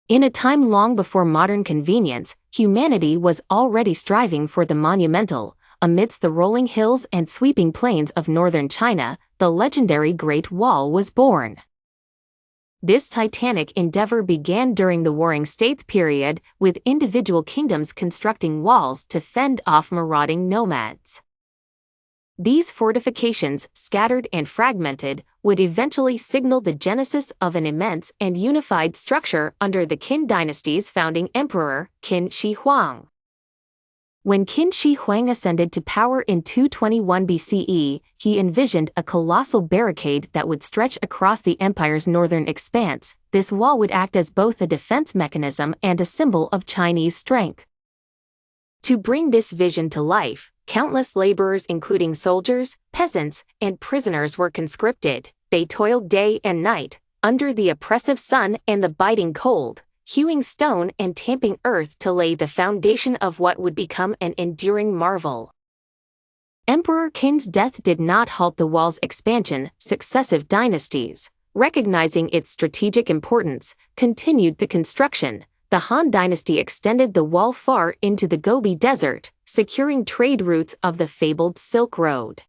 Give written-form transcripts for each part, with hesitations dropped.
In a time long before modern convenience, humanity was already striving for the monumental. Amidst the rolling hills and sweeping plains of northern China, the legendary Great Wall was born. This titanic endeavor began during the Warring States period, with individual kingdoms constructing walls to fend off marauding nomads. These fortifications, scattered and fragmented, would eventually signal the genesis of an immense and unified structure under the Qin dynasty's founding emperor, Qin Shi Huang. When Qin Shi Huang ascended to power in 221 BCE, he envisioned a colossal barricade that would stretch across the empire's northern expanse. This wall would act as both a defense mechanism and a symbol of Chinese strength. To bring this vision to life, countless laborers including soldiers, peasants, and prisoners were conscripted. They toiled day and night, under the oppressive sun and the biting cold, hewing stone and tamping earth to lay the foundation of what would become an enduring marvel. Emperor Qin's death did not halt the wall's expansion. Successive dynasties, recognizing its strategic importance, continued the construction. The Han dynasty extended the wall far into the Gobi Desert, securing trade routes of the fabled Silk Road.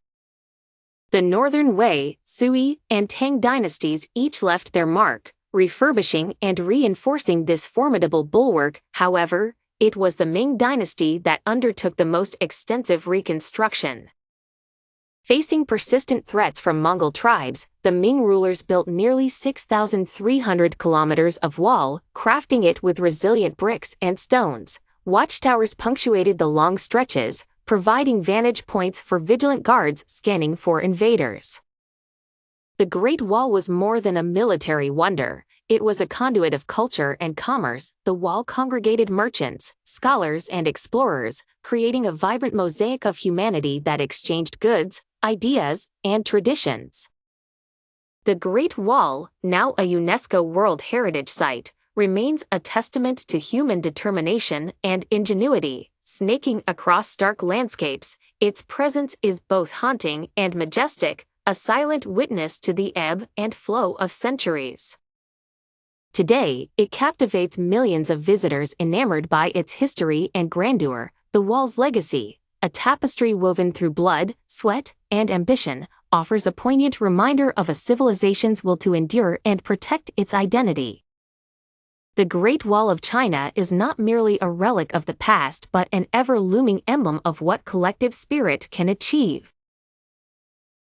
The Northern Wei, Sui, and Tang dynasties each left their mark, refurbishing and reinforcing this formidable bulwark. However, it was the Ming dynasty that undertook the most extensive reconstruction. Facing persistent threats from Mongol tribes, the Ming rulers built nearly 6,300 kilometers of wall, crafting it with resilient bricks and stones. Watchtowers punctuated the long stretches, providing vantage points for vigilant guards scanning for invaders. The Great Wall was more than a military wonder. It was a conduit of culture and commerce. The wall congregated merchants, scholars, and explorers, creating a vibrant mosaic of humanity that exchanged goods, ideas, and traditions. The Great Wall, now a UNESCO World Heritage Site, remains a testament to human determination and ingenuity. Snaking across stark landscapes, its presence is both haunting and majestic, a silent witness to the ebb and flow of centuries. Today, it captivates millions of visitors enamored by its history and grandeur. The wall's legacy, a tapestry woven through blood, sweat, and ambition, offers a poignant reminder of a civilization's will to endure and protect its identity. The Great Wall of China is not merely a relic of the past but an ever-looming emblem of what collective spirit can achieve.